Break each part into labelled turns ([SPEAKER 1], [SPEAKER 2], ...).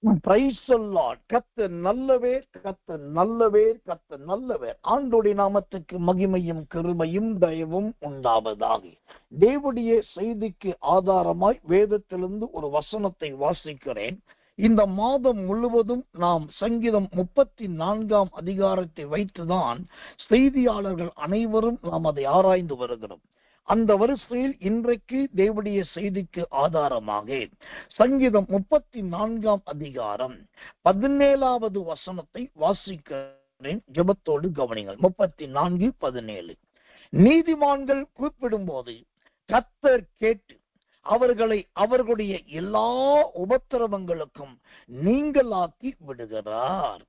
[SPEAKER 1] Praise the Lord. கர்த்தர் நல்லவர், கர்த்தர் நல்லவர், கர்த்தர் நல்லவர். ஆண்டவருடைய நாமத்துக்கு மகிமையும் கிருபையும் தயவும் உண்டாவதாக. தேவனுடைய செய்திக்கு ஆதாரமாய் வேதத்திலிருந்து ஒரு வசனத்தை வாசிக்கிறேன். இந்த மாதம் முழுவதும் நாம் சங்கீதம் 34 அதிகாரத்தை வைத்துதான் செய்தியாளர்கள் அனைவரும் நாம் அதை ஆராய்ந்து வருகிறோம். அந்த வரிசையில் இன்றைக்கு தேவனுடைய செய்திக்கு ஆதாரமாக சங்கீதம் 34 அதிகாரம் 17வது வசனத்தை வாசிக்கிறேன். ஜெபத்தோடு கவனிங்கள். 34:17. நீதிமான்கள் கூப்பிடும் போது கர்த்தர் கேட்டு அவர்களை அவர்களுடைய எல்லா உபத்திரவங்களுக்கும் நீங்களாக்கி விடுகிறார்.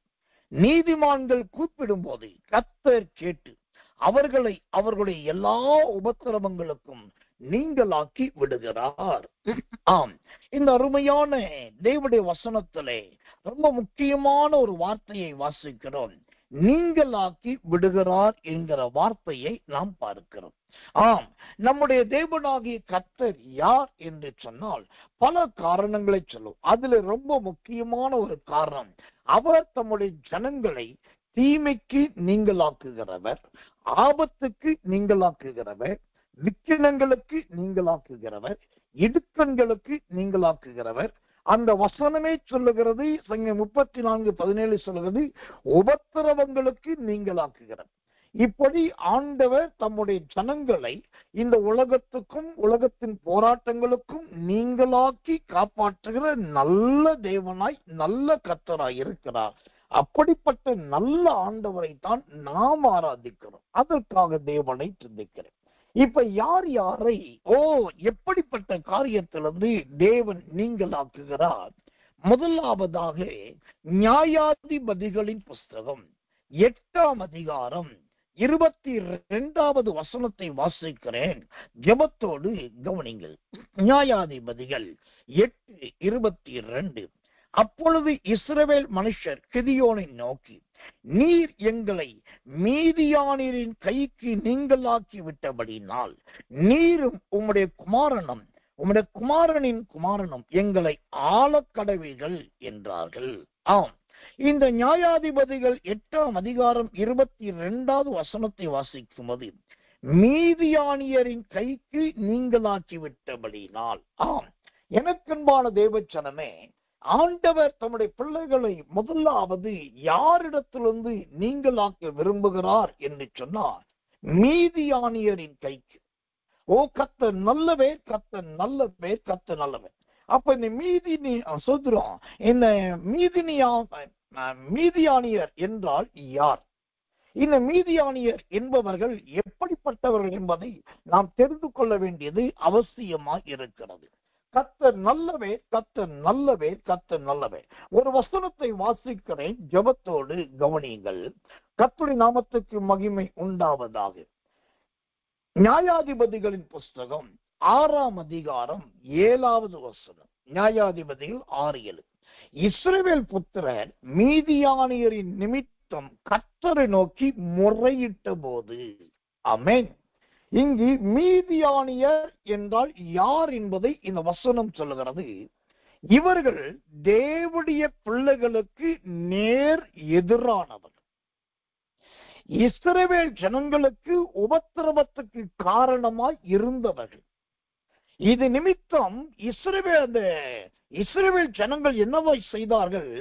[SPEAKER 1] நீதிமான்கள் கூப்பிடும் போது கர்த்தர் கேட்டு அவர்களை அவர்களுடைய எல்லா உபத்திரவங்களுக்கும் நீங்களாக்கி விடுகிறார். ஆம், இந்த அருமையான தேவனுடைய வசனத்திலே ரொம்ப முக்கியமான ஒரு வார்த்தையை வாசிக்கிறோம். நீங்களாக்கி விடுகிறார் என்கிற வார்த்தையை நாம் பார்க்கிறோம். ஆம், நம்முடைய தேவனாகிய கர்த்தர் யார் என்று சொன்னால் பல காரணங்களை சொல்லும். அதுல ரொம்ப முக்கியமான ஒரு காரணம், அவர் தம்முடைய ஜனங்களை தீமைக்கு நீங்களாக்குகிறவர், ஆபத்துக்கு நீங்களாக்குகிறவர், விக்கினங்களுக்கு நீங்களாக்குகிறவர், இடுக்கண்களுக்கு நீங்களாக்குகிறவர். அந்த வசனமே சொல்லுகிறது, சங்கீதம் 34:17 சொல்லுகிறது, உபத்திரவங்களுக்கு நீங்களாக்குகிறவர். இப்படி ஆண்டவர் தம்முடைய ஜனங்களை இந்த உலகத்துக்கும் உலகத்தின் போராட்டங்களுக்கும் நீங்களாக்கி காப்பாற்றுகிற நல்ல தேவனாய் நல்ல கர்த்தராய் இருக்கிறார். அப்படிப்பட்ட நல்ல ஆண்டவரை தான் நாம் ஆராதிக்கிறோம். அதற்காக தேவனை சிந்திக்கிறேன். இப்ப யார் யாரை எப்படிப்பட்ட காரியத்திலிருந்து தேவன் நீங்களாக்குகிறார்? முதலாவதாக நியாயாதிபதிகளின் புஸ்தகம் 8ஆம் அதிகாரம் 22வது வசனத்தை வாசிக்கிறேன். ஜெபத்தோடு கவனிங்கள். நியாயாதிபதிகள் 8:22. அப்பொழுது இஸ்ரவேல் மனுஷர் கிதியோனை நோக்கி, நீர் எங்களை மீதியானியரின் கைக்கு நீங்களாக்கி விட்டபடினால் நீரும் உம்முடைய குமாரனின் குமாரனும் எங்களை ஆளக்கடவீர்கள் என்றார்கள். ஆம், இந்த நியாயாதிபதிகள் 8ஆம் அதிகாரம் 22வது வசனத்தை வாசிக்கும்போது மீதியானியரின் கைக்கு நீங்களாக்கி விட்டபடினால், ஆம், எனக்கன்பான தேவச்சனமே, ஆண்டவர் தம்முடைய பிள்ளைகளை முதலாவது யாரிடத்திலிருந்து நீங்களாக்க விரும்புகிறார் என்று சொன்னார், மீதியானியரின் கைக்கு. கர்த்தர் நல்லவர், கர்த்தர் நல்லவர், கர்த்தர் நல்லவர். அப்ப இந்த மீதியானியர் என்றால் யார்? இந்த மீதியானியர் என்பவர்கள் எப்படிப்பட்டவர்கள் என்பதை நாம் தெரிந்து கொள்ள வேண்டியது அவசியமாய் இருக்கிறது. கர்த்தர் நல்லவே, கர்த்தர் நல்லவே, கர்த்தர் நல்லவே. ஒரு வசனத்தை வாசிக்கிறேன், ஜெபத்தோடு கவனியுங்கள். கர்த்தருடைய நாமத்துக்கு மகிமை உண்டாவதாக. நியாயாதிபதிகளின் புஸ்தகம் 6ஆம் அதிகாரம் 7வது வசனம். நியாயாதிபதிகள் 6:7. இஸ்ரவேல் புத்திரர் மீதியானியரின் நிமித்தம் கர்த்தரை நோக்கி முறையிட்ட போது. ஆமென். இங்கு மீதியானியர் என்றால் யார் என்பதை இந்த வசனம் சொல்லுகிறது. இவர்கள் தேவனுடைய பிள்ளைகளுக்கு நேர் எதிரானவர். இஸ்ரவேல் ஜனங்களுக்கு உபத்திரவத்துக்கு காரணமாய் இருந்தவர்கள். இது நிமித்தம் இஸ்ரவேல் ஜனங்கள் என்னவாய் செய்தார்கள்?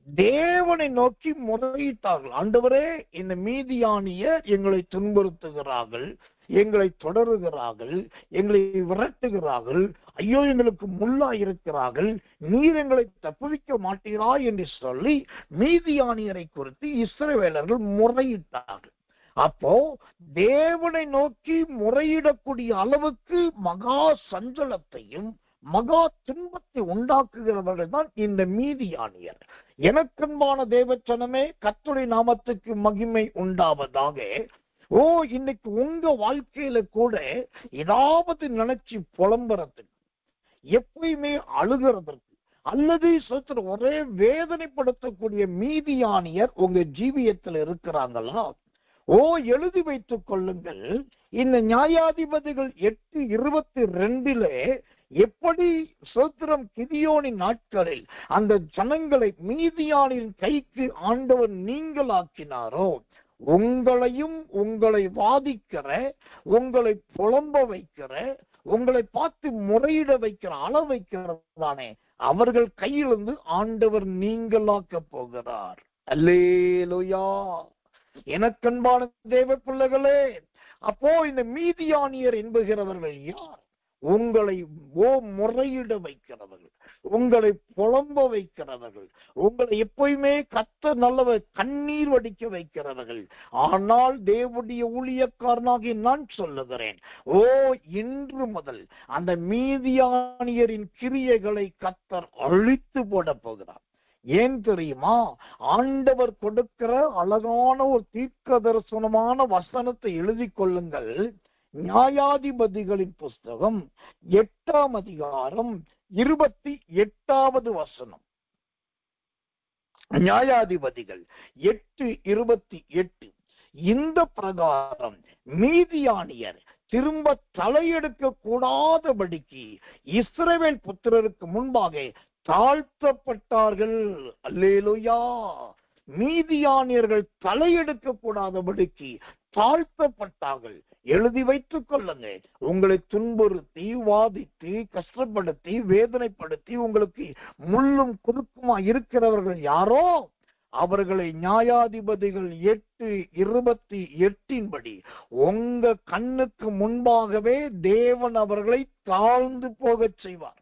[SPEAKER 1] தேவனை நோக்கி முறையிட்டார்கள். ஆண்டவரே, இந்த மீதியானியர் எங்களை துன்புறுத்துகிறார்கள், எங்களை தொடருகிறார்கள், எங்களை விரட்டுகிறார்கள், ஐயோ எங்களுக்கு முள்ளா இருக்கிறார்கள், நீர் எங்களை தப்புவிக்க மாட்டீரா என்று சொல்லி மீதியானியரை குறித்து இஸ்ரவேலர்கள் முறையிட்டார்கள். அப்போ தேவனை நோக்கி முறையிடக்கூடிய அளவுக்கு மகா சஞ்சலத்தையும் மகா துன்பத்தை உண்டாக்குகிறவர்கள் தான் இந்த மீதியானியர். எனக்கன்பான தேவச்சனமே, கர்த்தருடைய நாமத்துக்கு மகிமை உண்டாவதாக. இன்னைக்கு உங்க வாழ்க்கையில கூட ஏதாவது நினைச்சு புலம்புறதுக்கு, எப்பயுமே அழுகிறதற்கு, அல்லது ஒரே வேதனைப்படுத்தக்கூடிய மீதியானியர் உங்க ஜீவியத்தில் இருக்கிறாங்களா? எழுதி வைத்துக் கொள்ளுங்கள். இந்த நியாயாதிபதிகள் 8:22 எப்படி சோத்திரம் கிதியோனின் நாட்களில் அந்த ஜனங்களை மீதியானின் கைக்கு ஆண்டவர் நீங்களாக்கினாரோ, உங்களையும் உங்களை வாதிக்கிற, உங்களை புலம்ப வைக்கிற, உங்களை பார்த்து முறையிட வைக்கிற, அள வைக்கிறதானே அவர்கள் கையிலிருந்து ஆண்டவர் நீங்களாக்க போகிறார். அல்லேலூயா. எனக்கன்பான தேவ பிள்ளைகளே, அப்போ இந்த மீதியானியர் என்பகிறவர்கள் யார்? உங்களை முறையிட வைக்கிறவர்கள், உங்களை புலம்ப வைக்கிறவர்கள், உங்களை எப்பயுமே கர்த்தர் நல்லவர் கண்ணீர் வடிக்க வைக்கிறவர்கள். ஆனால் தேவனுடைய ஊழியக்காரனாகி நான் சொல்லுகிறேன், இன்று முதல் அந்த மீதியானியரின் கிரியைகளை கர்த்தர் அழித்து போட போகிறார். ஏன் தெரியுமா? ஆண்டவர் கொடுக்கிற அழகான ஒரு தீர்க்க தரிசனமான வசனத்தை எழுதி கொள்ளுங்கள். நியாயாதிபதிகளின் புஸ்தகம் 8ஆம் அதிகாரம் 28வது வசனம். நியாயாதிபதிகள் 8:28. இந்த பிரகாரம் மீதியானியர் திரும்ப தலையெடுக்க கூடாதபடிக்கு இஸ்ரவேல் புத்திரருக்கு முன்பாக தாழ்த்தப்பட்டார்கள். அல்லேலூயா. மீதியானியர்கள் தலையெடுக்க கூடாதபடிக்கு தாழ்த்தப்பட்டார்கள். எழுதி வைத்துக் கொள்ளுங்க. உங்களை துன்புறுத்தி, வாதித்து, கஷ்டப்படுத்தி, வேதனைப்படுத்தி, உங்களுக்கு முள்ளும் குறுக்குமா இருக்கிறவர்கள் யாரோ அவர்களை நியாயாதிபதிகள் 8:28 படி உங்க கண்ணுக்கு முன்பாகவே தேவன் அவர்களை தாழ்ந்து போகச் செய்வார்.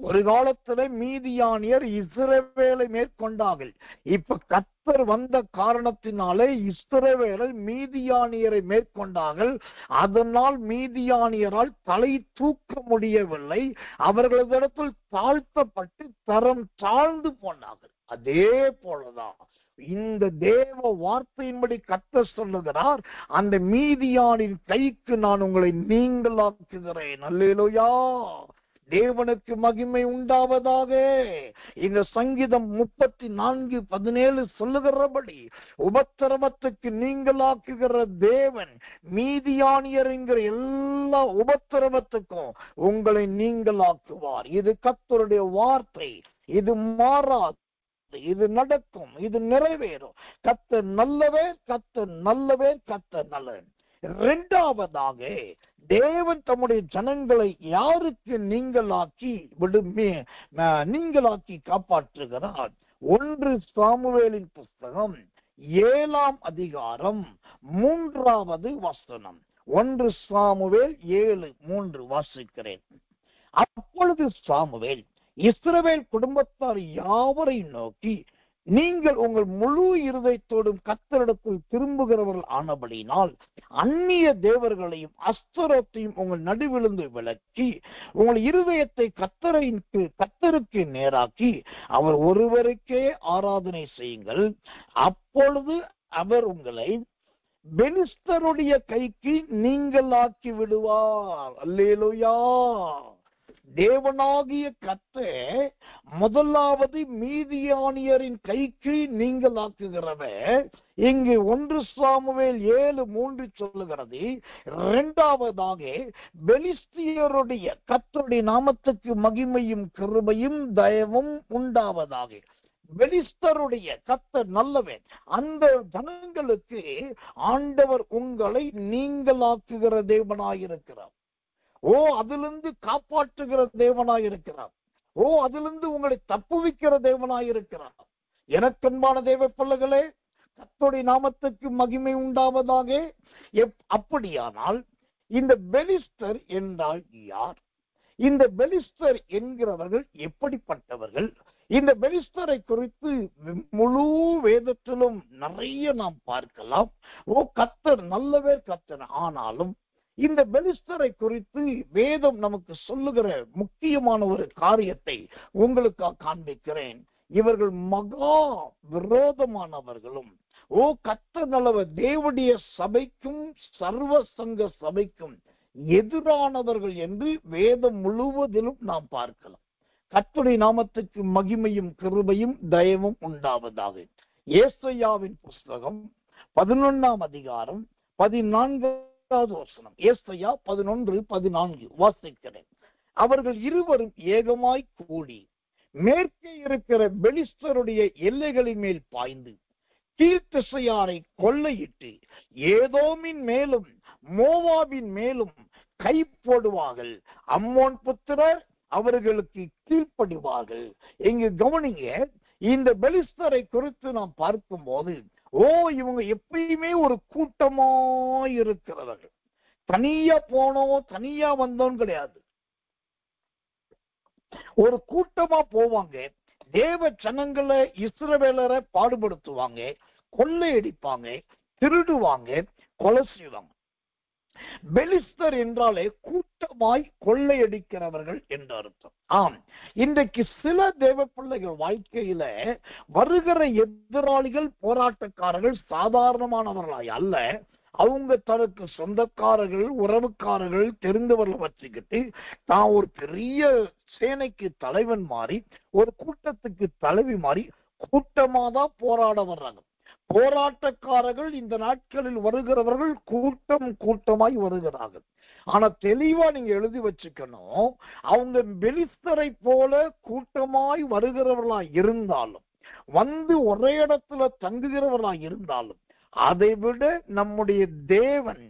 [SPEAKER 1] ஒரு காலத்துல மீதியானியர் இஸ்ரவேலை மேற்கொண்டார்கள். இப்ப கர்த்தர் வந்த காரணத்தினாலே இஸ்ரவேலை மீதியானியரை மேற்கொண்டார்கள். அதனால் மீதியானியரால் தலை தூக்க முடியவில்லை. அவர்களிடத்தில் தாழ்த்தப்பட்டு தரம் தாழ்ந்து போனார்கள். அதே போலதான் இந்த தேவ வார்த்தையின்படி கர்த்தர் சொல்லுகிறார், அந்த மீதியானின் கைக்கு நான் உங்களை நீங்களாக்குகிறேன். அல்லேலூயா. தேவனுக்கு மகிமை உண்டாவதாக. இந்த சங்கீதம் 34:17 சொல்லுகிறபடி உபத்திரவத்துக்கு நீங்களாக்குகிற தேவன் மீதியானியர் என்கிற எல்லா உபத்திரவத்துக்கும் உங்களை நீங்களாக்குவார். இது கர்த்தருடைய வார்த்தை. இது மாறாது. இது நடக்கும். இது நிறைவேறும். கர்த்தர் நல்லவர், கர்த்தர் நல்லவர், கர்த்தர் நல்லவர். இரண்டாவதாக தேவன் தம்முடைய ஜனங்களை யாருக்கு நீங்களாக்கி காப்பாற்றுகிறார்? 1 சாமுவேலின் புஸ்தகம் 7ஆம் அதிகாரம் 3வது வசனம். 1 சாமுவேல் 7:3 வாசிக்கிறேன். அப்பொழுது சாமுவேல் இஸ்ரவேல் குடும்பத்தார் யாவரையும் நோக்கி, நீங்கள் உங்கள் முழு இருதயத்தோடும் கர்த்தரிடத்தில் திரும்புகிறவர்கள் ஆனபடியினால் அந்நிய தேவர்களையும் அஸ்தரோத்தையும் உங்கள் நடுவிலிருந்து விலக்கி உங்கள் இருதயத்தை கர்த்தருக்கு நேராக்கி அவர் ஒருவருக்கே ஆராதனை செய்யுங்கள். அப்பொழுது அவர் உங்களை பெலிஸ்தருடைய கைக்கு நீங்களாக்கி விடுவார். அல்லேலூயா. தேவனாகிய கர்த்தர் முதலாவது மீதியானியரின் கைக்கு நீங்களாக்குகிறவர். இங்கு 1 சாமுவேல் 7:3 சொல்லுகிறது. இரண்டாவதாக பெலிஸ்தியருடைய கர்த்தருடைய நாமத்துக்கு மகிமையும் கிருபையும் தயவும் உண்டாவதாக. பெலிஸ்தருடைய கர்த்தர் நல்லவன். அந்த ஜனங்களுக்கு ஆண்டவர் உங்களை நீங்களாக்குகிற தேவனாயிருக்கிறார். அதிலிருந்து காப்பாற்றுகிற தேவனாயிருக்கிறார். அதிலிருந்து உங்களை தப்புவிக்கிற தேவனாயிருக்கிறார். எனக்கன்பான தேவ பிள்ளைகளே, கர்த்தருடைய நாமத்துக்கு மகிமை உண்டாவதாக. அப்படியானால் இந்த பெலிஸ்தர் என்றால் யார்? இந்த பெலிஸ்தர் என்கிறவர்கள் எப்படிப்பட்டவர்கள்? இந்த பெலிஸ்தரை குறித்து முழு வேதத்திலும் நிறைய நாம் பார்க்கலாம். கர்த்தர் நல்லவர், கர்த்தர். ஆனாலும் இந்த பெலிஸ்தரை குறித்து வேதம் நமக்கு சொல்லுகிற முக்கியமான ஒரு காரியத்தை உங்களுக்கு காண்பிக்கிறேன். இவர்கள் மகா விரோதமானவர்களும் கர்த்தர் நல்லவர் தேவனுடைய சபைக்கும் சர்வ சங்க சபைக்கும் எதிரானவர்கள் என்று வேதம் முழுவதிலும் நாம் பார்க்கலாம். கர்த்தருடைய நாமத்துக்கு மகிமையும் கிருபையும் தயவும் உண்டாவதாக. ஏசாயாவின் புஸ்தகம் 11ஆம் அதிகாரம் 14வது வசனம். ஏசாயா 11:14 வாசிக்கிறேன். அவர்கள் இருவரும் ஏகமாய் கூடி மேற்கே இருக்கிற பெலிஸ்தருடைய எல்லைகளின் மேல் பாய்ந்து கீழ்த்திசையாரை கொள்ளையிட்டு ஏதோமின் மேலும் மோவாபின் மேலும் கை போடுவார்கள். அம்மோன் புத்திரர் அவர்களுக்கு கீழ்ப்படிவார்கள். இங்கு கவனிங்க, இந்த பெலிஸ்தரை குறித்து நாம் பார்க்கும் போது இவங்க எப்பயுமே ஒரு கூட்டமாய் இருக்கிறவர்கள். தனியா போனோம் தனியா வந்தோம் கிடையாது, ஒரு கூட்டமா போவாங்க. தேவ ஜனங்களை இஸ்ரவேலரை பாடுபடுத்துவாங்க, கொள்ளையடிப்பாங்க, திருடுவாங்க, கொலை செய்வாங்க. பெலிஸ்தர் என்றாலே கூட்டமாய் கொள்ளையடிக்கிறவர்கள் என்று அர்த்தம். ஆம், இன்றைக்கு சில தேவ பிள்ளைகள் வாழ்க்கையில வருகிற எதிராளிகள் போராட்டக்காரர்கள் சாதாரணமானவர்களாய் அல்ல. அவங்க தனக்கு சொந்தக்காரர்கள், உறவுக்காரர்கள், தெரிந்தவர்களை வச்சுக்கிட்டு தான் ஒரு பெரிய சேனைக்கு தலைவன் மாறி, ஒரு கூட்டத்துக்கு தலைவி மாறி கூட்டமாதான் போராட வர்றாங்க. போராட்டக்காரர்கள் இந்த நாட்களில் வருகிறவர்கள் கூட்டம் கூட்டமாய் வருகிறார்கள். ஆனா தெளிவா நீங்க எழுதி வச்சுக்கணும், அவங்க பெலிஸ்தரை போல கூட்டமாய் வருகிறவர்களா இருந்தாலும், வந்து ஒரே இடத்துல தங்குகிறவர்களா இருந்தாலும், அதை விட நம்முடைய தேவன்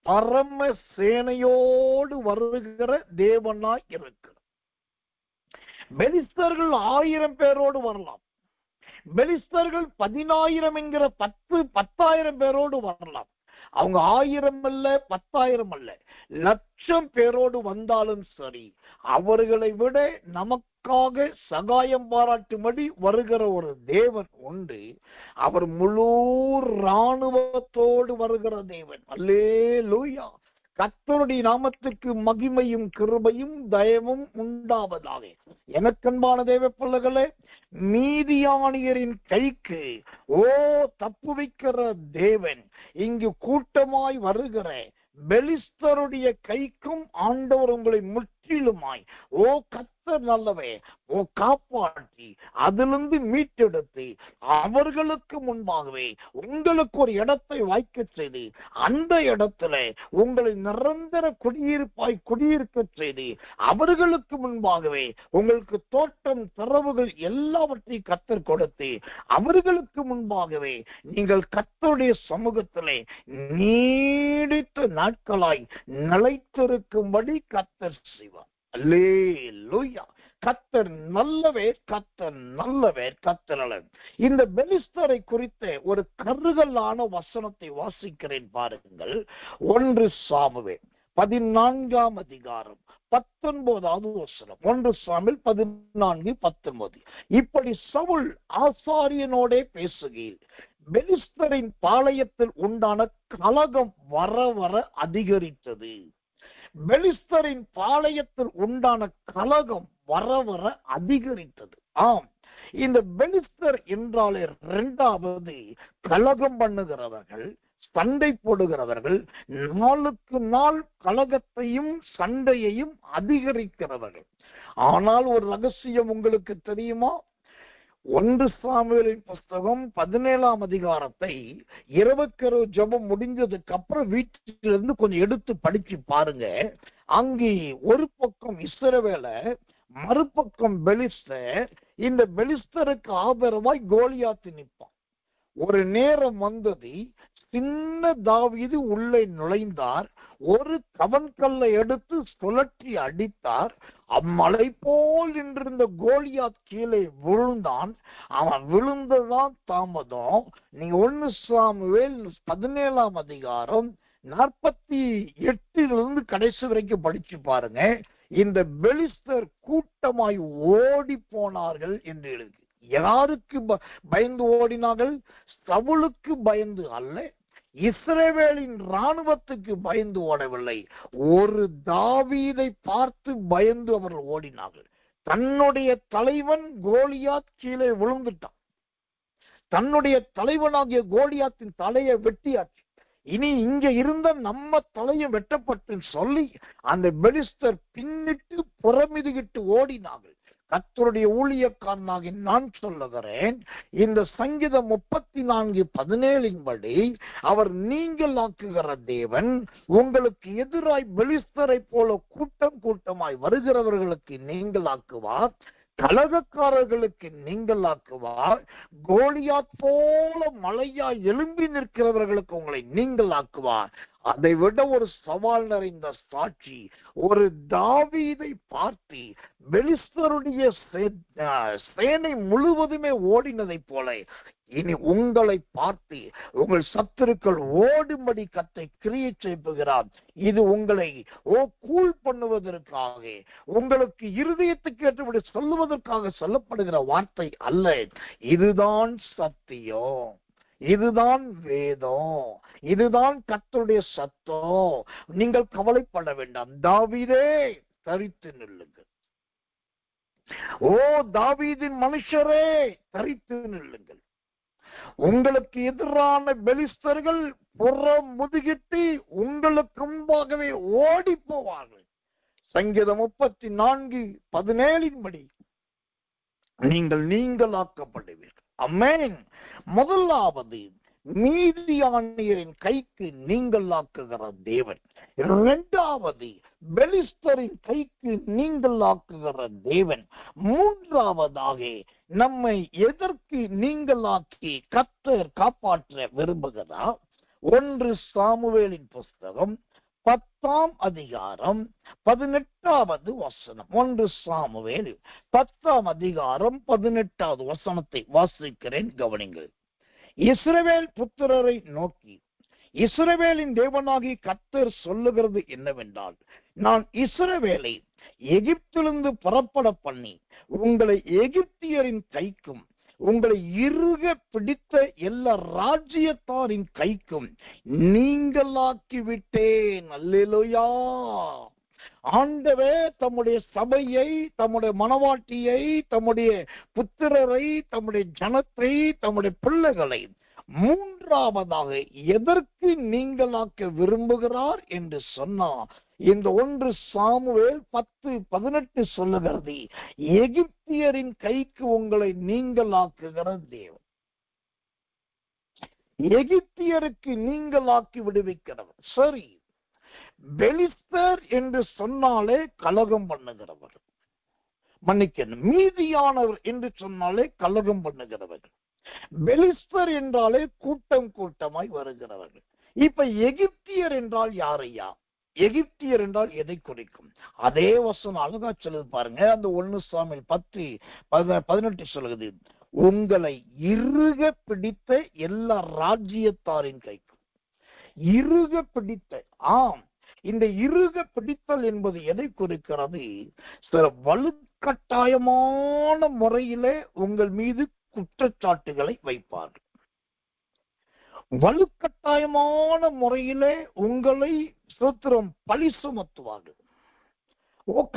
[SPEAKER 1] பரம சேனையோடு வருகிற தேவனாய் இருக்கிறார். பெலிஸ்தர்கள் 1000 பேரோடு வரலாம், பெலிஸ்தர்கள் 10,000 என்கிற 10,000 பேரோடு வரலாம். அவங்க 1000 அல்ல, 10,000 அல்ல, லட்சம் பேரோடு வந்தாலும் சரி, அவர்களை விட நமக்காக சகாயம் பாராட்டும்படி வருகிற ஒரு தேவன் உண்டு. அவர் முழு இராணுவத்தோடு வருகிற தேவன். அல்லேலூயா! கர்த்தருடைய நாமத்துக்கு மகிமையும் கிருபையும் தயவும் உண்டாவதாக. எனக்கன்பான தேவ பிள்ளைகளே, மீதியானியரின் கைக்கு தப்புவிக்கிற தேவன் இங்கு கூட்டமாய் வருகிற பெலிஸ்தருடைய கைக்கும் ஆண்டவர் உங்களை முற்றிலுமாய் கர்த்தர் நல்லவே காப்பாற்றி அதிலிருந்து மீட்டெடுத்து அவர்களுக்கு முன்பாகவே உங்களுக்கு ஒரு இடத்தை வாய்க்க செய்து அந்த இடத்துல உங்களை நிரந்தர குடியிருப்பாய் குடியிருக்க செய்து அவர்களுக்கு முன்பாகவே உங்களுக்கு தோட்டம் தரவுகள் எல்லாவற்றையும் கர்த்தர் கொடுத்து அவர்களுக்கு முன்பாகவே நீங்கள் கர்த்தருடைய சமூகத்திலே நீடித்த நாட்களாய் நிலைத்திருக்கும்படி கர்த்தர் செய்வார். அல்லேலூயா! கர்த்தர் நல்லவர், கர்த்தர் நல்லவர், கர்த்தர் நல்லவர். இந்த பெலிஸ்தரை குறித்த ஒரு கருகலான வசனத்தை வாசிக்கிறேன் பாருங்கள். 1 சாமுவேல் 14ஆம் அதிகாரம் 19வது வசனம். 1 சாமுவேல் 14:19. இப்படி சவுல் ஆசாரியனோடே பேசுகையில் பெலிஸ்தரின் பாளையத்தில் உண்டான கலகம் வர வர அதிகரித்தது. பெலிஸ்தரின் பாளையத்தில் உண்டான கலகம் வர வர அதிகரித்தது. ஆம், இந்த பெலிஸ்தர் என்றாலே 2வது கலகம் பண்ணுகிறவர்கள், சண்டை போடுகிறவர்கள், நாளுக்கு நாள் கலகத்தையும் சண்டையையும் அதிகரிக்கிறவர்கள். ஆனால் ஒரு ரகசியம் உங்களுக்கு தெரியுமா? 1 சாமுவேலின் புஸ்தகம் 17ஆம் அதிகாரத்தை இரவுக்கரு ஜெபம் முடிஞ்சதுக்கு அப்புறம் வீட்டிலிருந்து கொஞ்சம் எடுத்து படிச்சு பாருங்க. அங்கே ஒரு பக்கம் இஸ்ரவேலர், மறுபக்கம் பெலிஸ்தர். இந்த பெலிஸ்தருக்கு ஆதரவாய் கோலியாத்து நிற்பான். ஒரு நேரம் வந்தது, சின்ன தாவீது உள்ளே நுழைந்தார். ஒரு கவன்கல்லை எடுத்து சுழற்றி அடித்தார். அம்மலை போல் நின்றிருந்த கோலியாத் கீழே விழுந்தான். அவன் விழுந்ததான் தாமதம். நீங்க 1 சாமுவேல் 17ஆம் அதிகாரம் 48 கடைசி வரைக்கும் படிச்சு பாருங்க. இந்த பெலிஸ்தர் கூட்டமாய் ஓடி போனார்கள் என்று எழுது. யாருக்கு பயந்து ஓடினார்கள்? சவுலுக்கு பயந்து அல்ல, இஸ்ரவேலின் இராணுவத்துக்கு பயந்து ஓடவில்லை. ஒரு தாவீதை பார்த்து பயந்து அவர்கள் ஓடினார்கள். தன்னுடைய தலைவன் கோலியாத் கீழே விழுந்துட்டான். தன்னுடைய தலைவனாகிய கோலியாத்தின் தலையை வெட்டியாச்சு. இனி இங்க இருந்த நம்ம தலையும் வெட்டப்பட்டு சொல்லி அந்த பெலிஸ்தர் பின்னிட்டு புறமிதுகிட்டு ஓடினார்கள். கர்த்தருடைய ஊழியக்காரனாகி நான் சொல்லுகிறேன், இந்த சங்கீதம் 34:17 படி அவர் நீங்கள் ஆக்குகிற தேவன். உங்களுக்கு எதிராய் பெலிஸ்தரை போல கூட்டம் கூட்டமாய் வருகிறவர்களுக்கு நீங்கள் ஆக்குவார், கலகக்காரர்களுக்கு நீங்கள் ஆக்குவார், கோலியாத் போல மலையாய் எழும்பி நிற்கிறவர்களுக்கு உங்களை நீங்கள் ஆக்குவார். அதை விட ஒரு சவால் நிறைந்த சாட்சி, ஒரு தாவீதை பார்த்து பெலிஸ்தருடைய சேனை முழுவதுமே ஓடினதை போல இனி உங்களை பார்த்து உங்கள் சத்துருக்கள் ஓடும்படி கர்த்தர் கிரியை செய்கிறார். இது உங்களை கூல் பண்ணுவதற்காக, உங்களுக்கு இருதயத்துக்கு ஏற்றபடி சொல்லுவதற்காக சொல்லப்படுகிற வார்த்தை அல்ல. இதுதான் சத்தியம், இதுதான் வேதம், இதுதான் கர்த்தருடைய சத்தம். நீங்கள் கவலைப்பட வேண்டாம். தாவீதே தரித்து நில்லுங்கள். ஓ தாவீதின் மனுஷரே தரித்து நில்லுங்கள். உங்களுக்கு எதிரான பெலிஸ்தர்கள் புறம் முதுகிட்டு உங்களுக்கு முன்பாகவே ஓடி போவார்கள். சங்கீதம் 34:17 படி நீங்கள் ஆக்கப்படுவீர்கள். ஆமென். முதலாவது மீதியானியரின் கைக்கு நீங்கள் ஆக்குகிற தேவன். இரண்டாவது பெலிஸ்தரின் கைக்கு நீங்கள் ஆக்குகிற தேவன். மூன்றாவதாக நம்மை எதற்கு நீங்கள் ஆக்கி கர்த்தர் காப்பாற்ற விரும்புகிறார். 1 சாமுவேலின் புஸ்தகம் 10ஆம் அதிகாரம் 18வது வசனம். 1 சாமுவேல் 10ஆம் அதிகாரம் 18வது வசனத்தை வாசிக்கிறேன், கவனிங்கள். இஸ்ரவேல் புத்திரரை நோக்கி இஸ்ரவேலின் தேவனாகி கர்த்தர் சொல்லுகிறது என்னவென்றால், நான் இஸ்ரவேலை எகிப்திலிருந்து புறப்பட பண்ணி உங்களை எகிப்தியரின் கைக்கும் உங்களை இறுக பிடித்த எல்லா ராஜ்யத்தாரின் கைக்கும் நீங்களாக்கி விட்டேன். அல்லேலூயா. ஆண்டவே தம்முடைய சபையை, தம்முடைய மனவாட்டியை, தம்முடைய புத்திரரை, தம்முடைய ஜனத்தை, தம்முடைய பிள்ளைகளை மூன்றாவதாக எதற்கு நீங்களாக்க விரும்புகிறார் என்று சொன்னார். இந்த 1 சாமுவேல் 10:18 சொல்லுகிறது, எகிப்தியரின் கைக்கு உங்களை நீங்களாக்குகிற தேவன், எகிப்தியருக்கு நீங்களாக்கி விடுவிக்கிறவர். சரி, பெலிஸ்தர் என்று சொன்னாலே கலகம் பண்ணுகிறவர், மன்னிக்கணும், மீதியானவர் என்று சொன்னாலே கலகம் பண்ணுகிறவர்கள், பெலிஸ்தர் என்றாலே கூட்டம் கூட்டமாய் வருகிறவர்கள். இப்ப எகிப்தியர் என்றால் யாரையா? எகிப்தியர் என்றால் எதை குறிக்கும்? அதே வசனம் அழகா சொல்லுது பாருங்க. அந்த 1 சாமுவேல் 10:18 சொல்லுது, உங்களை இறுக பிடித்த எல்லா ராஜ்யத்தாரின் கைக்கும். இறுக பிடித்த, ஆம், இந்த இறுக பிடித்தல் என்பது எதை குறிக்கிறது? சில வலுக்கட்டாயமான முறையிலே உங்கள் மீது குற்றச்சாட்டுகளை வைப்பார்கள். வலுக்கட்டாயமான முறையிலே உங்களை ஸ்தோத்திரம் பழி சுமத்துவார்கள்.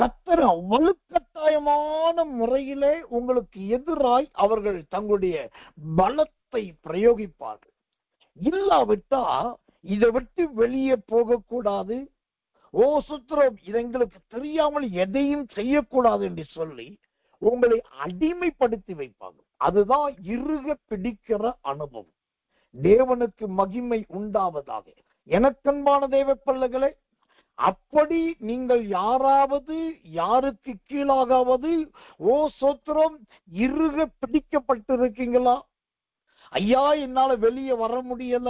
[SPEAKER 1] கர்த்தர் வலுக்கட்டாயமான முறையிலே உங்களுக்கு எதிராய் அவர்கள் தங்களுடைய பலத்தை பிரயோகிப்பார்கள். இல்லாவிட்டா இதை விட்டு வெளியே போகக்கூடாது, சுத்திரம் இது எங்களுக்கு தெரியாமல் எதையும் செய்யக்கூடாது என்று சொல்லி உங்களை அடிமைப்படுத்தி வைப்பாங்க. அதுதான் இறுக பிடிக்கிற அனுபவம். தேவனுக்கு மகிமை உண்டாவதாக. எனக்கன்பான தேவ பிள்ளைகளே, அப்படி நீங்கள் யாராவது யாருக்கு கீழாகாவது சோத்திரம் இறுக பிடிக்கப்பட்டிருக்கீங்களா? ஐயா என்னால வெளியே வர முடியல,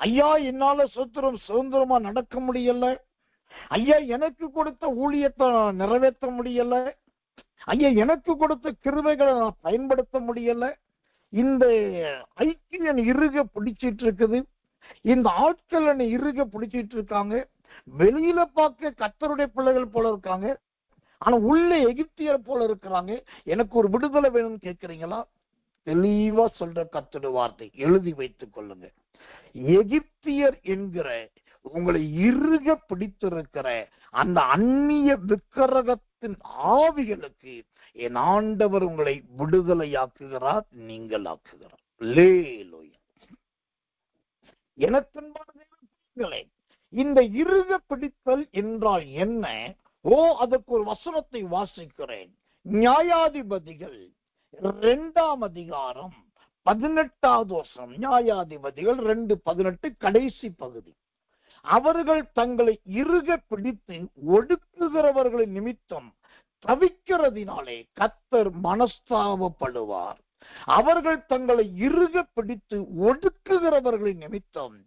[SPEAKER 1] ஐயா என்னால சோத்திரம் சுதந்திரமா நடக்க முடியல, ஐயா எனக்கு கொடுத்த ஊழியத்தை நிறைவேற்ற முடியல, ஐயா எனக்கு கொடுத்த கிருபைகளை நான் பயன்படுத்த முடியல, இந்த ஐக்கியம் இறுக பிடிச்சிட்டு இருக்குது, இந்த ஆட்கள் என்னை இறுக பிடிச்சிட்டு இருக்காங்க, வெளியில பார்க்க கர்த்தருடைய பிள்ளைகள் போல இருக்காங்க, ஆனா உள்ள எகிப்தியர் போல இருக்கிறாங்க, எனக்கு ஒரு விடுதலை வேணும்னு கேட்கிறீங்களா? தெளிவா சொல்ற கர்த்தருடைய வார்த்தை எழுதி வைத்துக் கொள்ளுங்க. எகிப்தியர் என்கிற உங்களை இறுக பிடித்திருக்கிற அந்த அந்நிய விக்கிரகத்தின் ஆவிகளுக்கு என் ஆண்டவர் உங்களை விடுதலையாக்குகிறார், நீங்கள் ஆக்குகிறார். எனக்கன்பான இந்த இறுக பிடித்தல் என்றால் என்ன? அதற்கு ஒரு வசனத்தை வாசிக்கிறேன். நியாயாதிபதிகள் 2ஆம் அதிகாரம் 18வது வசனம். நியாயாதிபதிகள் 2:18 கடைசி பகுதி. அவர்கள் தங்களை இறுக பிடித்து ஒடுக்குகிறவர்களின் நிமித்தம் தவிக்கிறதினாலே கர்த்தர் மனஸ்தாபப்படுவார். அவர்கள் தங்களை இறுக பிடித்து ஒடுக்குகிறவர்களின் நிமித்தம்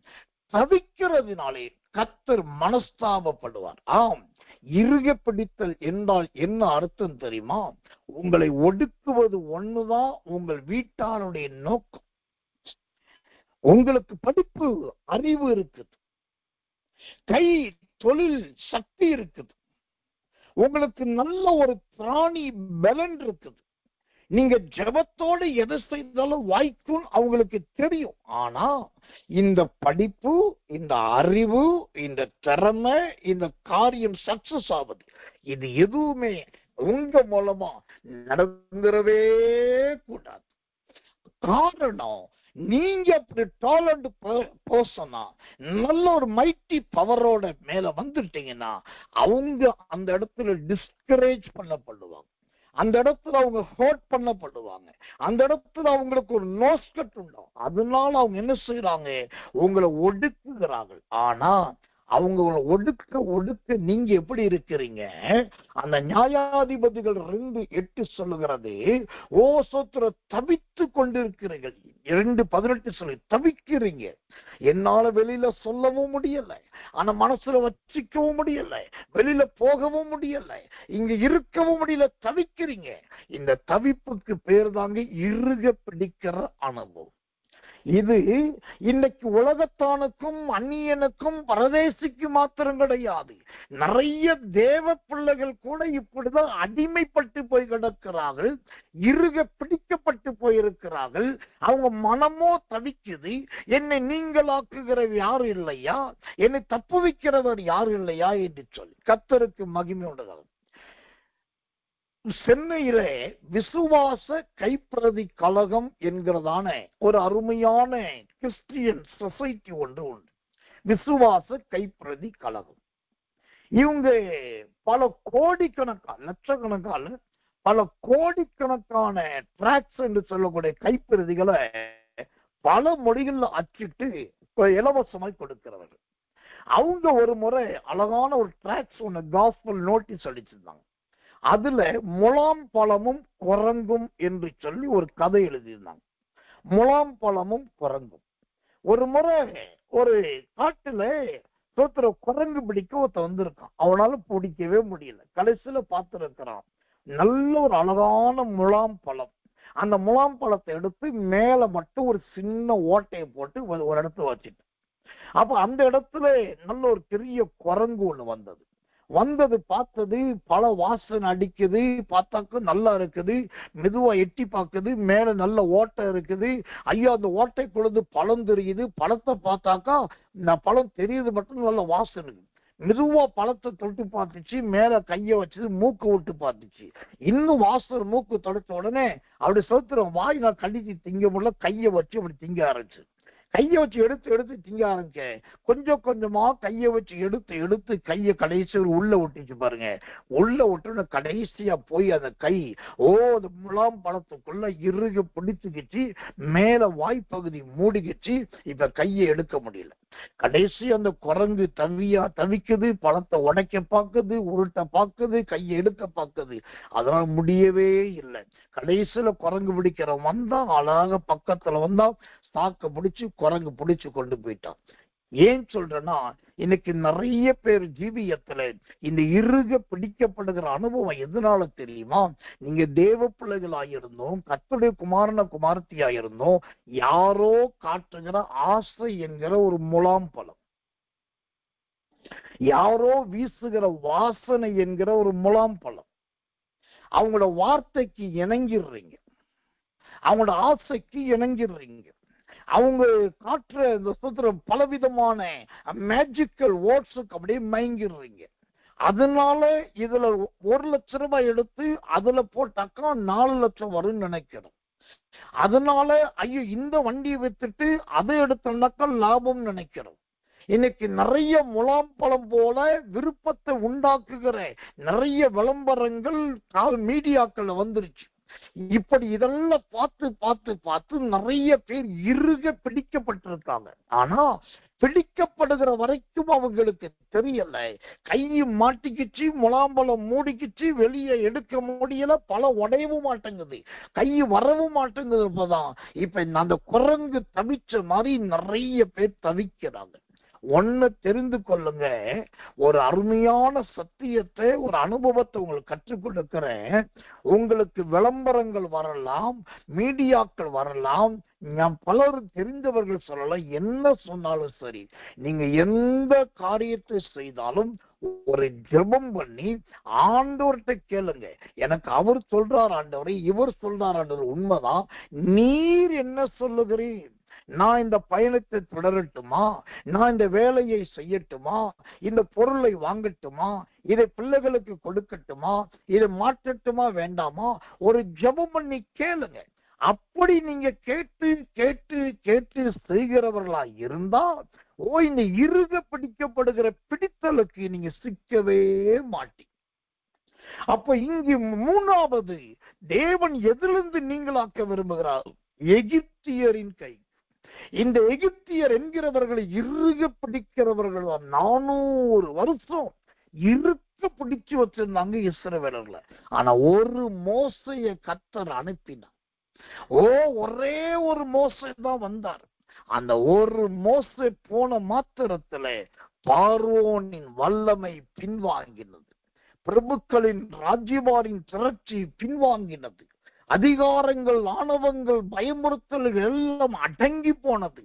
[SPEAKER 1] தவிக்கிறதினாலே கர்த்தர் மனஸ்தாபப்படுவார். ஆம், இறுக பிடித்தல் என்றால் என்ன அர்த்தம் தெரியுமா? உங்களை ஒடுக்குவது ஒண்ணுதான் உங்கள் வீட்டாருடைய நோக்கம். உங்களுக்கு படிப்பு அறிவு இருக்குது, கை தொழில் சக்தி இருக்குது, உங்களுக்கு நல்ல ஒரு பிராணி பலன் இருக்குது, நீங்க ஜெபத்தோடு எதை செய்தாலும் வாய்க்கும் அவங்களுக்கு தெரியும். ஆனா இந்த படிப்பு, இந்த அறிவு, இந்த திறமை, இந்த காரியம் சக்சஸ் ஆகுது, இது எதுவுமே உங்க மூலமா நடந்துடவே கூடாது. காரணம், நீங்க அப்படி டேலண்ட் பர்சனா நல்ல ஒரு மைட்டி பவரோட மேல வந்துட்டீங்கன்னா அவங்க அந்த இடத்துல டிஸ்கரேஜ் பண்ணப்படுவாங்க, அந்த இடத்துல அவங்க ஹர்ட் பண்ணப்படுவாங்க, அந்த இடத்துல அவங்களுக்கு ஒரு நோஸ்கட் உண்டாகும். அதனால அவங்க என்ன செய்யறாங்க? உங்களை ஒடுக்குகிறார்கள். ஆனா அவங்க ஒடுக்க நீங்க எப்படி இருக்கிறீங்க? அந்த நியாயாதிபதிகள் 2:8 சொல்லுகிறது, ஓ சோத்திர தவித்து கொண்டிருக்கிறீர்கள். 2:18 சொல்லி தவிக்கிறீங்க. என்னால வெளியில சொல்லவும் முடியல, ஆனா மனசுல வச்சுக்கவும் முடியல, வெளியில போகவும் முடியல, இங்க இருக்கவும் முடியல, தவிக்கிறீங்க. இந்த தவிப்புக்கு பேர் தாங்க இறுக பிடிக்கிற அனுபவம். இது இன்னைக்கு உலகத்தானுக்கும் அந்நியனுக்கும் பரதேசிக்கு மாத்திரம் கிடையாது. நிறைய தேவ பிள்ளைகள் கூட இப்படிதான் அடிமைப்பட்டு போய் கிடக்கிறார்கள், இறுக பிடிக்கப்பட்டு போயிருக்கிறார்கள். அவங்க மனமோ தவிக்குது, என்னை நீங்களாக்குகிறவர் யாரு இல்லையா, என்னை தப்புவிக்கிறவர் யாரு இல்லையா என்று சொல்லி. கர்த்தருக்கு மகிமை உண்டாகும். சென்னையிலே விசுவாச கைப்பிரதி கழகம் என்கிறதான ஒரு அருமையான கிறிஸ்டியன் சொசைட்டி ஒன்று உண்டு. விசுவாச கைப்பிரதி கழகம். இவங்க பல கோடிக்கணக்கான, லட்சக்கணக்கான, பல கோடிக்கணக்கான டிராக்ஸ் என்று சொல்லக்கூடிய கைப்பிரதிகளை பல மொழிகள்ல அச்சிட்டு இலவசமாய் கொடுக்கிறவர்கள். அவங்க ஒரு முறை அழகான ஒரு டிராக்ஸ் ஒன்று காஸ்பல் நோட்டீஸ் அடிச்சிருந்தாங்க. அதுல முலாம் பழமும் குரங்கும் என்று சொல்லி ஒரு கதை எழுதியிருந்தாங்க. முலாம் பழமும் குரங்கும். ஒரு முறை ஒரு காட்டுல குரங்கு பிடிக்க ஒருத்த வந்திருக்கான். அவனால பிடிக்கவே முடியல. கடைசியில பார்த்திருக்கிறான் நல்ல ஒரு அழகான முலாம் பழம். அந்த முலாம் பழத்தை எடுத்து மேல மட்டும் ஒரு சின்ன ஓட்டையை போட்டு ஒரு இடத்துல வச்சுட்டு, அப்ப அந்த இடத்துல நல்ல ஒரு பெரிய குரங்கு ஒண்ணு வந்தது பார்த்தது, பல வாசனை அடிக்குது, பார்த்தாக்க நல்லா இருக்குது, மெதுவா எட்டி பார்க்குது, மேல நல்ல ஓட்டை இருக்குது. ஐயா அந்த ஓட்டை பொழுது பழம் தெரியுது, பழத்தை பார்த்தாக்கா பழம் தெரியுது மட்டும் நல்ல வாசனை. மெதுவா பழத்தை தொட்டு பார்த்துச்சு, மேல கைய வச்சது, மூக்கு விட்டு பார்த்துச்சு. இன்னும் வாசனை மூக்கு தொடச்ச உடனே அப்படி சொத்துறோம் வாய் நான் கடிச்சு திங்க முடியல, கைய வச்சு அப்படி திங்க ஆரம்பிச்சு. கையை வச்சு எடுத்து திங்க ஆரம்பிச்ச. கொஞ்சம் கொஞ்சமா கையை வச்சு எடுத்து கையை கடைசி உள்ள விட்டுச்சு பாருங்க. உள்ள விட்டு கடைசியா போய் அந்த கை அந்த முலாம் பழத்துக்குள்ள இறுக பிடிச்சுக்கிச்சு, மேல வாய்ப்பகுதி மூடிக்கிச்சு. இப்ப கையை எடுக்க முடியல. கடைசி அந்த குரங்கு தவிக்குது, பழத்தை உடைக்க பார்க்குது, உருட்ட பார்க்குது, கையை எடுக்க பார்க்குது. அதனால முடியவே இல்லை. கடைசியில குரங்கு பிடிக்கிற வந்தா, அழகாக பக்கத்துல வந்தா, சாக்க பிடிச்சு குரங்கு பிடிச்சு கொண்டு போயிட்டான். ஏன் சொல்றேன்னா, இன்னைக்கு நிறைய பேர் ஜீவியத்துல இந்த இறுக பிடிக்கப்படுகிற அனுபவம் எதனால தெரியுமா? நீங்க தேவ பிள்ளைகளாயிருந்தோம், கர்த்தருடைய குமாரன குமாரத்தியாயிருந்தோம், யாரோ காட்டுகிற ஆசை என்கிற ஒரு முலாம் பழம், யாரோ வீசுகிற வாசனை என்கிற ஒரு முலாம் பழம், அவங்களோட வார்த்தைக்கு இணங்கிடுறீங்க, அவங்களோட ஆசைக்கு இணங்கிடுறீங்க. அவங்க காட்டுற இந்த சுத்திரம் பலவிதமான மேஜிக்கல் வேர்ட்ஸுக்கு அப்படியே மயங்கிடுறீங்க. அதனால இதுல 1 லட்சம் ரூபாய் எடுத்து அதுல போட்டாக்கா 4 லட்சம் வரும்னு நினைக்கிறோம். அதனால ஐயோ இந்த வண்டியை வித்துட்டு அதை எடுத்தோம்னாக்கா லாபம் நினைக்கிறோம். இன்னைக்கு நிறைய முலாம்பழம் போல விருப்பத்தை உண்டாக்குகிற நிறைய விளம்பரங்கள் மீடியாக்கள் வந்துருச்சு. இப்படி இதெல்லாம் பார்த்து பார்த்து பார்த்து நிறைய பேர் இறுக பிடிக்கப்பட்டிருக்காங்க. ஆனா பிடிக்கப்படுகிற வரைக்கும் அவங்களுக்கு தெரியல. கையும் மாட்டிக்கிச்சு, முலாம்பழம் மூடிக்கிச்சு, வெளியே எடுக்க முடியல, பல உடையவும் மாட்டேங்குது, கை வரவும் மாட்டேங்குது. இப்ப அந்த குரங்கு தவிச்ச மாதிரி நிறைய பேர் தவிக்கிறாங்க. ஒன்னு தெரிந்து கொள்ளுங்க, ஒரு அருமையான சத்தியத்தை, ஒரு அனுபவத்தை உங்களுக்கு கற்றுக் கொடுக்கிறேன். உங்களுக்கு விளம்பரங்கள் வரலாம், மீடியாக்கள் வரலாம், நான் பலர் தெரிந்தவர்கள் சொல்லலாம். என்ன சொன்னாலும் சரி, நீங்க எந்த காரியத்தை செய்தாலும் ஒரு ஜெபம் பண்ணி ஆண்டவர்கிட்ட கேளுங்க. எனக்கு அவர் சொல்றார் ஆண்டவரே, இவர் சொல்றார் ஆண்டவர், உண்மைதான், நீர் என்ன சொல்லுகிறீர்? நான் இந்த பயணத்தை தொடரட்டுமா? நான் இந்த வேலையை செய்யட்டுமா? இந்த பொருளை வாங்கட்டுமா? இதை பிள்ளைகளுக்கு கொடுக்கட்டுமா? இதை மாற்றட்டுமா வேண்டாமா? ஒரு ஜெபம் பண்ணி கேளுங்க. அப்படி நீங்க கேட்டு கேட்டு கேட்டு செய்கிறவர்களா இருந்தா இந்த இறுக பிடிக்கப்படுகிற பிடித்தலுக்கு நீங்க சிக்கவே மாட்டீங்க. அப்ப இங்கு மூணாவது, தேவன் எதிலிருந்து நீங்களாக்க விரும்புகிறார்? எகிப்தியரின் கை. இந்த எகிப்தியர் என்கிறவர்களை இறுக பிடிக்கிறவர்கள் 400 வருஷம் இறுக்க பிடிச்சு வச்சிருந்தாங்க இஸ்ரவேலர்ல. ஆனா ஒரு மோசையை கர்த்தர் அனுப்பினார். ஒரே ஒரு மோசை தான் வந்தார். அந்த ஒரு மோசை போன மாத்திரத்துல பார்வோனின் வல்லமை பின்வாங்கினது, பிரபுக்களின் ராஜ்யபாரின் திரட்சி பின்வாங்கினது, அதிகாரங்கள், ஆணவங்கள், பயமுறுத்தல்கள் எல்லாம் அடங்கி போனது.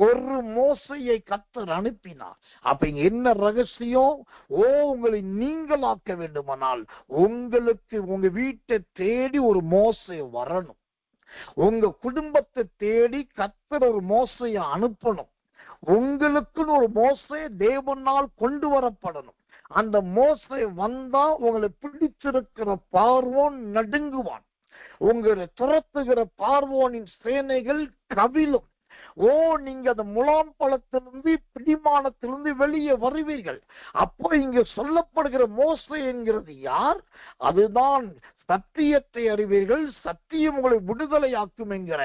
[SPEAKER 1] ஒரு மோசையை கர்த்தர் அனுப்பினார். அப்ப இங்க என்ன ரகசியம்? உங்களை நீங்களாக்க வேண்டுமானால் உங்களுக்கு உங்க வீட்டை தேடி ஒரு மோசை வரணும். உங்க குடும்பத்தை தேடி கர்த்தர் ஒரு மோசையை அனுப்பணும். உங்களுக்குன்னு ஒரு மோசை தேவனால் கொண்டு வரப்படணும். அந்த மோசை வந்தா உங்களை பிடிச்சிருக்கிற பார்வோன் நடுங்குவான். உங்களை துரத்துகிற பார்வோனின் சேனைகள் கவிழும். நீங்க அந்த முலாம்பழத்திலிருந்து, பிடிமானத்திலிருந்து வெளியே வருவீர்கள். அப்போ இங்க சொல்லப்படுகிற மோசை என்கிறது யார்? அதுதான் சத்தியத்தை அறிவீர்கள், சத்தியம் உங்களை விடுதலையாக்கும் என்கிற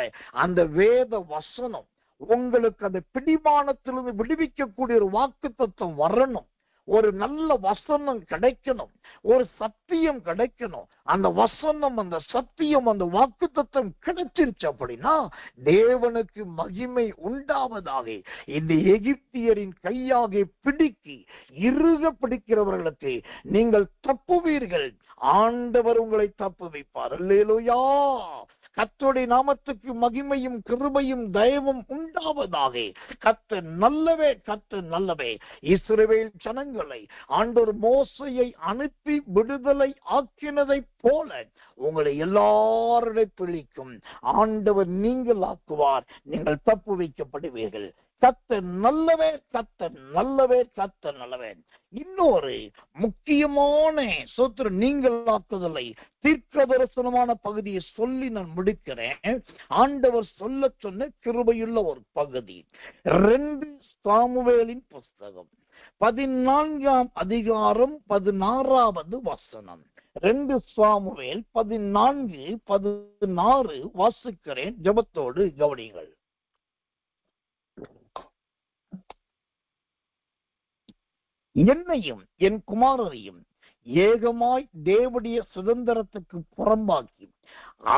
[SPEAKER 1] அந்த வேத வசனம். உங்களுக்கு அந்த பிடிமானத்திலிருந்து விடுவிக்கக்கூடிய ஒரு வாக்கு தத்துவம் வரணும். ஒரு நல்ல வசனம் கிடைக்கணும், ஒரு சத்தியம் கிடைக்கணும். அந்த வசனம், அந்த சத்தியம், அந்த வாக்கு தத்துவம் கிடைச்சிருச்சு அப்படின்னா தேவனுக்கு மகிமை உண்டாவதாக. இந்த எகிப்தியரின் கையாகி பிடிக்கி இறுக பிடிக்கிறவர்களுக்கு நீங்கள் தப்புவீர்கள். ஆண்டவர் உங்களை தப்பு வைப்பார். அல்லேலூயா! கர்த்தருடைய நாமத்துக்கு மகிமையும் கிருபையும் தயவும் உண்டாவதாக. கர்த்தர் நல்லவே, கர்த்தர் நல்லவே. இஸ்ரவேல் ஜனங்களை ஆண்டவர் மோசையை அனுப்பி விடுதலை ஆக்கினதை போல உங்களை எல்லாருடைய பிடிக்கும் ஆண்டவர் நீங்கள் ஆக்குவார். நீங்கள் தப்பு வைக்கப்படுவீர்கள். கர்த்தர் நல்லவே, கர்த்தர் நல்லவே, கர்த்தர் நல்லவே. இன்னொரு முக்கியமான சோத்திர நீங்களாக்குதலை தீர்க்க தரிசனமான பகுதியை சொல்லி நான் முடிக்கிறேன். ஆண்டவர் சொல்ல சொன்ன கிருபையுள்ள ஒரு பகுதி 2 சாமுவேலின் புஸ்தகம் 14ஆம் அதிகாரம் 16வது வசனம். 2 சாமுவேல் 14:16 வாசிக்கிறேன். ஜெபத்தோடு கவனிங்கள். என்னையும் என் குமாரரையும் ஏகமாய் தேவனுடைய சுதந்திரத்துக்கு புறம்பாக்கி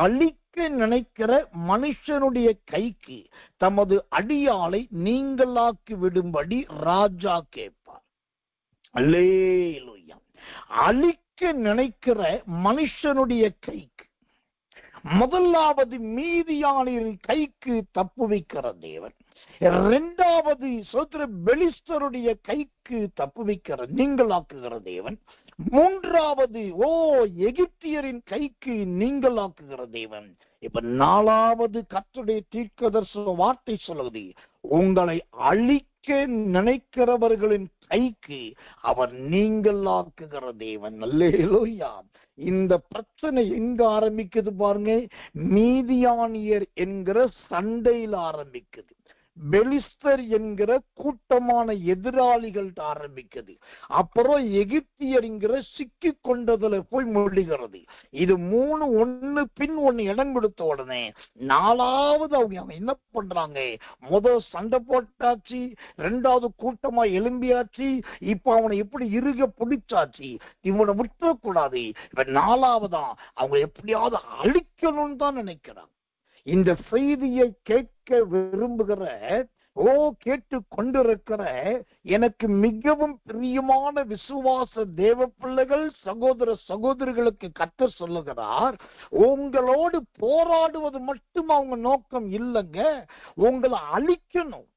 [SPEAKER 1] அழிக்க நினைக்கிற மனுஷனுடைய கைக்கு தமது அடியாளை நீங்களாக்கி விடும்படி ராஜா கேட்பார். அல்லேலூயா! அழிக்க நினைக்கிற மனுஷனுடைய கைக்கு, முதலாவது மீதியானின் கைக்கு தப்பு வைக்கிற தேவன், 2வது சோத்திர பெலிஸ்தருடைய கைக்கு தப்பு வைக்கிற நீங்களாக்குகிற தேவன், 3வது எகிப்தியரின் கைக்கு நீங்களாக்குகிற தேவன். இப்ப 4வது கர்த்தருடைய தீர்க்கதரிசன வார்த்தை சொல்லுது, உங்களை அழிக்க நினைக்கிறவர்களின் கைக்கு அவர் நீங்களாக்குகிற தேவன். அல்லேலூயா! இந்த பிரச்சனை எங்க ஆரம்பிக்குது பாருங்க, மீதியானியர் என்கிற சண்டையில் ஆரம்பிக்குது. பெலிஸ்தர் என்கிற கூட்டமான எதிராளிகள் ஆரம்பிக்குது. அப்புறம் எகிப்தியர் என்கிற சிக்கி கொண்டதுல போய் முடிகிறது. இது 3 ஒண்ணு பின் ஒண்ணு இடம் கொடுத்த உடனே 4வது அவங்க என்ன பண்றாங்க, முதல் சண்டை போட்டாச்சு, 2வது கூட்டமா எழும்பியாச்சு, இப்ப அவனை எப்படி இருக பிடிச்சாச்சு, இவனை விட்டுறக்கூடாது, இப்ப 4வதா அவங்க எப்படியாவது அழிக்கணும்னு தான் நினைக்கிறாங்க. இந்த செய்தியை கேட்க விரும்புகிற கேட்டு கொண்டிருக்கிற எனக்கு மிகவும் பிரியமான விசுவாச தேவ பிள்ளைகள், சகோதர சகோதரிகளுக்கு கர்த்தர் சொல்லுகிறார், உங்களோடு போராடுவது மட்டும் அவங்க நோக்கம் இல்லைங்க, உங்களை அழிக்கணும்.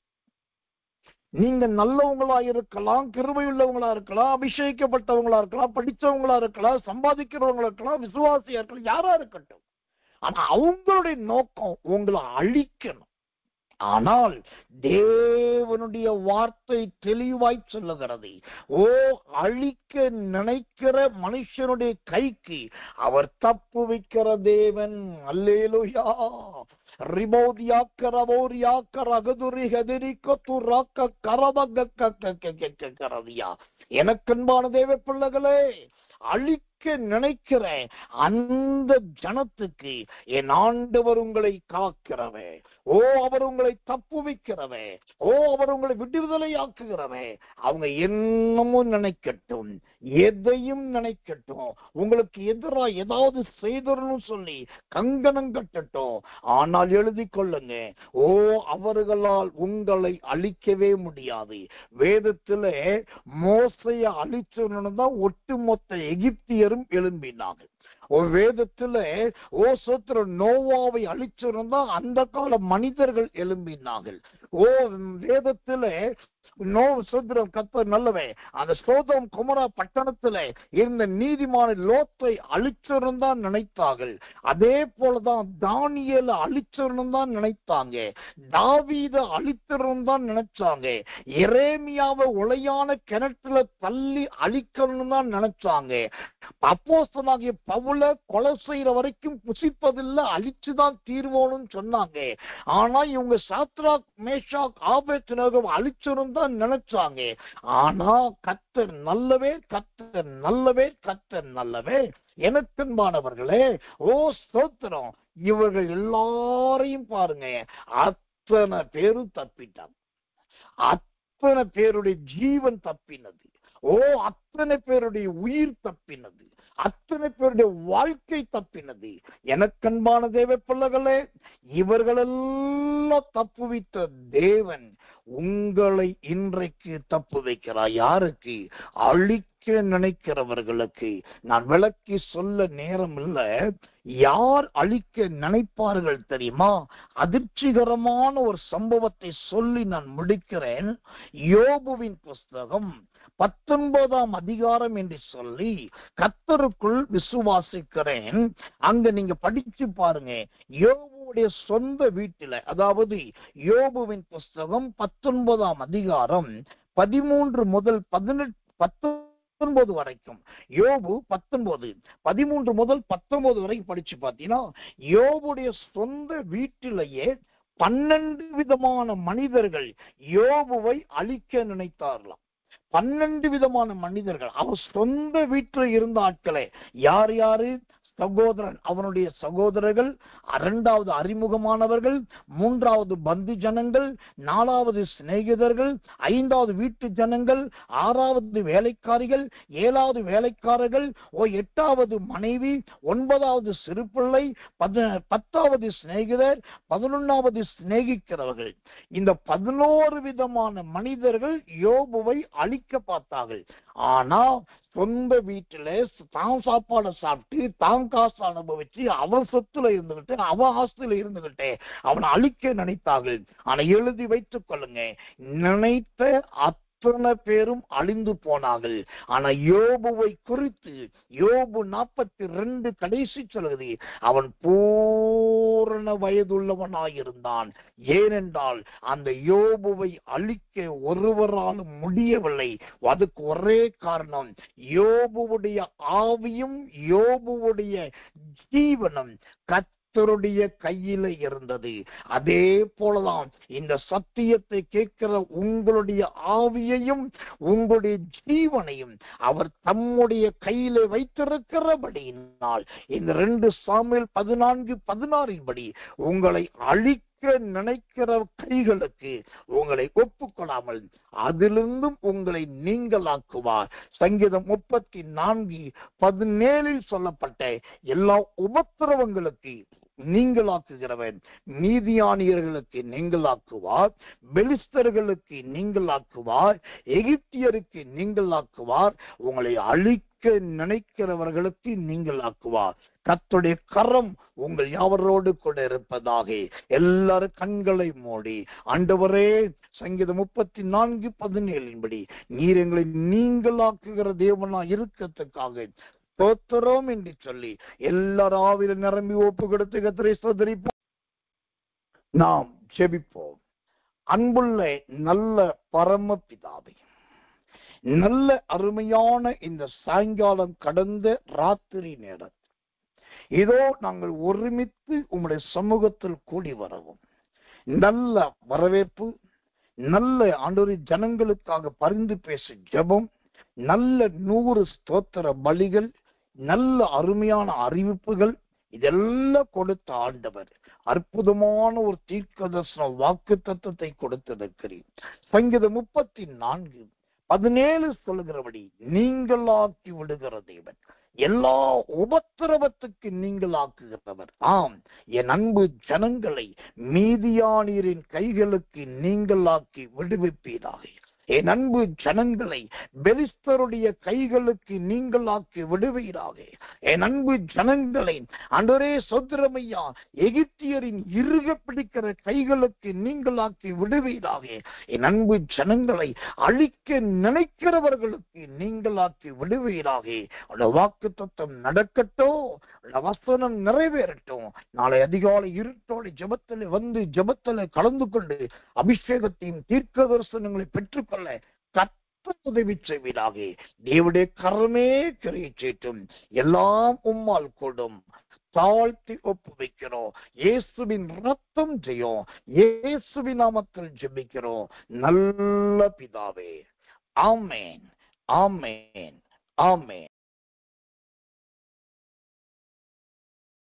[SPEAKER 1] நீங்க நல்லவங்களா இருக்கலாம், கிருபை உள்ளவங்களா இருக்கலாம், அபிஷேகிக்கப்பட்டவங்களா இருக்கலாம், படிச்சவங்களா இருக்கலாம், சம்பாதிக்கிறவங்களா இருக்கலாம், விசுவாசியா இருக்கலாம், யாரா இருக்கட்டும், ஆனா அவங்களுடைய நோக்கம் உங்களை அழிக்கணும். ஆனால் தேவனுடைய வார்த்தை தெளிவாய் சொல்லுகிறது, அழிக்க நினைக்கிற மனுஷனுடைய கைக்கு அவர் தப்பு வைக்கிற தேவன். அல்லேலூயா. எனக்கன்பான தேவ பிள்ளைகளே, அழிக்க நினைக்கிற அந்த ஜனத்துக்கு என் ஆண்டவர் உங்களை காக்கிறவே, அவர் உங்களை தப்புவிக்கிறவே, அவர் உங்களை விடுதலை ஆக்குகிறவே. அவங்க என்னமும் நினைக்கட்டும், எதையும் நினைக்கட்டும், உங்களுக்கு எதிராக ஏதாவது செய்தரணும் சொல்லி கங்கணம் கட்டட்டும், ஆனால் எழுதி கொள்ளுங்க, அவர்களால் உங்களை அழிக்கவே முடியாது. வேதத்திலே மோசையை அழிச்சவனு தான் ஒட்டுமொத்த எகிப்தியரும் எழும்பினார்கள். வேதத்துல நோவாவை அழிச்சிருந்தா அந்த கால மனிதர்கள் எழும்பினார்கள். வேதத்துல நல்லவே அந்த சோதோம் குமரா பட்டணத்துல இருந்த நீதிமான லோத்தை அழிச்சிருந்தா நினைத்தார்கள். அதே போலதான் தானியேலை அழிச்சிருந்தான் நினைத்தாங்க, தாவீத அழித்திருந்தான் நினைச்சாங்க, எரேமியாவை உளையான கிணற்றுல தள்ளி அழிக்கணும் தான் நினைச்சாங்க. அப்போஸ்தலனாகிய பவுல கொலை செய்யற வரைக்கும் புசிப்பதில்லை, அழிச்சுதான் தீர்வோன்னு சொன்னாங்க. ஆனா இவங்க சாத்ராக் மேஷாக் ஆபேத்நேகோ அழிச்சிருந்தா நினைச்சாங்க. ஆனா கர்த்தர் நல்லவே, கர்த்தர் நல்லவே, கர்த்தர் நல்லவே. எனக்கன்பானவர்களே, ஸ்தோத்திரம். இவர்கள் எல்லாரையும் பாருங்க, அத்தனை பேரும் தப்பிட்டாங்க, அத்தனை பேருடைய ஜீவன் தப்பினது, அத்தனை பேருடைய உயிர் தப்பினது, அத்தனை பேருடைய வாழ்க்கை தப்பினது. எனக்கன்பான தேவ பிள்ளைகளே, இவர்களெல்லாம் தப்புவித்த தேவன் உங்களை இன்றைக்கு தப்பு வைக்கிறார். யாருக்கு? அழிக்க நினைக்கிறவர்களுக்கு. நான் விளக்கி சொல்ல நேரம் இல்லை. யார் அழிக்க நினைப்பார்கள் தெரியுமா? அதிர்ச்சிகரமான ஒரு சம்பவத்தை சொல்லி நான் முடிக்கிறேன். யோபுவின் புஸ்தகம் 19ஆம் அதிகாரம் என்று சொல்லி, கர்த்தருக்குள் விசுவாசிக்கிறேன், அங்க நீங்க படிச்சு பாருங்க. யோபுடைய சொந்த வீட்டில, அதாவது யோபுவின் புஸ்தகம் 19ஆம் அதிகாரம் 13 முதல் 19 வரைக்கும், யோபு 19 13 முதல் 19 வரைக்கும் படிச்சு பார்த்தீங்கன்னா, யோபுடைய சொந்த வீட்டிலேயே 12 விதமான மனிதர்கள் யோபுவை அழிக்க நினைத்தார்களாம். 12 விதமான மனிதர்கள் அவர் சொந்த வீட்டில் இருந்த ஆட்களே. யார் யாரு? சகோதரன், அவனுடைய சகோதரர்கள், 2வது அறிமுகமானவர்கள், 3வது பந்து ஜனங்கள், 4வது சிநேகிதர்கள், 5வது வீட்டு ஜனங்கள், 6வது வேலைக்காரிகள், 7வது வேலைக்காரர்கள், 8வது மனைவி, 9வது சிறு பிள்ளை, 10வது சிநேகிதர், 11வது சிநேகிக்கிறவர்கள். இந்த 11 விதமான மனிதர்கள் யோபுவை அழிக்க பார்த்தார்கள். ஆனா சொந்த வீட்டுல தான் சாப்பாடை சாப்பிட்டு தான் காசு அனுபவிச்சு அவன் சொத்துல இருந்துகிட்டு அவன் ஆஸ்தியில இருந்துகிட்டே அவனை அழிக்க நினைத்தார்கள். ஆனா எழுதி வைத்துக் கொள்ளுங்க, நினைத்த அத்தனை பேரும் அழிந்து போனார்கள். ஆனா யோபுவை குறித்து யோபு 42 கடைசி சொல்லுது, அவன் பூரண வயதுள்ளவனாயிருந்தான். ஏனென்றால் அந்த யோபுவை அழிக்க ஒருவராலும் முடியவில்லை. அதுக்கு ஒரே காரணம், யோபுவுடைய ஆவியும் யோபுவுடைய ஜீவனும் கர்த்தருடைய கையில இருந்தது. அதே போலதான் இந்த சத்தியத்தை கேட்கிற உங்களுடைய ஆவியையும் உங்களுடைய ஜீவனையும் அவர் தம்முடைய கையில வைத்திருக்கிறபடியினால் இந்த 2 சாமுவேல் 14:16 படி உங்களை அழிக்க நினைக்கிற கைகளுக்கு உங்களை ஒப்புக்கொள்ளாமல் அதிலிருந்தும் உங்களை நீங்களாக்குவார். சங்கீதம் 34:17 சொல்லப்பட்ட எல்லா உபத்திரவங்களுக்கு நீங்களாக்குகிறவன் மீதியானியர்களுக்கு நீங்களாக்குவார், பெலிஸ்தர்களுக்கு நீங்களாக்குவார், எகிப்தியருக்கு நீங்களாக்குவார், உங்களை அழிக்க நினைக்கிறவர்களுக்கு நீங்களாக்குவார். கர்த்தருடைய கரம் உங்கள் யாவரோடு கூட இருப்பதாக. எல்லாரும் கண்களை மூடி, ஆண்டவரே சங்கீதம் 34:17 படி நீர் எங்களை நீங்களாக்குகிற தேவனா இருக்கத்துக்காக ஸ்தோத்திரம் என்று சொல்லி எல்லாரும் ஆவியில நிரம்பி ஒப்பு கொடுத்து கர்த்தரை ஸ்தோத்திரிப்போம். நாம் ஜெபிப்போம். அன்புள்ள நல்ல பரமபிதாவே, நல்ல அருமையான இந்த சாயங்காலம் கடந்த ராத்திரி நேரம் இதோ நாங்கள் ஒருமித்து உம்முடைய சமூகத்தில் கூடி வரவும் நல்ல வரவேற்பு, நல்ல ஆண்டவரே ஜனங்களுக்காக பரிந்து பேசும் ஜெபம், நல்ல 100 ஸ்தோத்திர பலிகள், நல்ல அருமையான அறிவிப்புகள் இதெல்லாம் கொடுத்த ஆண்டவர் அற்புதமான ஒரு தீர்க்கதரிசன வாக்கு தத்தத்தை கொடுத்திருக்கிறீர். சங்கீதம் 34:17 சொல்லுகிறபடி நீங்களாக்கி விடுகிற தேவன், எல்லா உபத்திரவத்துக்கு நீங்களாக்குகிறவர். ஆம், என் அன்பு ஜனங்களை மீதியானியரின் கைகளுக்கு நீங்களாக்கி விடுவிப்பீராக. என் அன்பு ஜனங்களை பெலிஸ்தருடைய கைகளுக்கு நீங்களாக்கி விடுவீராக. என் அன்பு ஜனங்களை ஆண்டவரே சோத்திரமையா எகிப்தியரின் இறுக பிடிக்கிற கைகளுக்கு நீங்களாக்கி விடுவீராக. என் அன்பு ஜனங்களை அழிக்க நினைக்கிறவர்களுக்கு நீங்களாக்கி விடுவீராக. வாக்கு தத்தம் நடக்கட்டும், வசனம் நிறைவேறட்டும். நாளை அதிகாலை இருட்டோடு ஜெபத்தில் வந்து ஜெபத்தில் கலந்து கொண்டு அபிஷேகத்தையும் தீர்க்க தரிசனங்களை பெற்றுக்கொள்ள கர்த்தர் உதவி செய்வீராக. தேவனுடைய கரமே கிரியை செய்யட்டும். எல்லாம் உம்மால் கூடும். தாழ்த்தி ஒப்பு வைக்கிறோம். இயேசுவின் ரத்தம் ஜெயம். இயேசுவின் நாமத்தில் ஜெபிக்கிறோம் நல்ல பிதாவே. ஆமென், ஆமென், ஆமென்.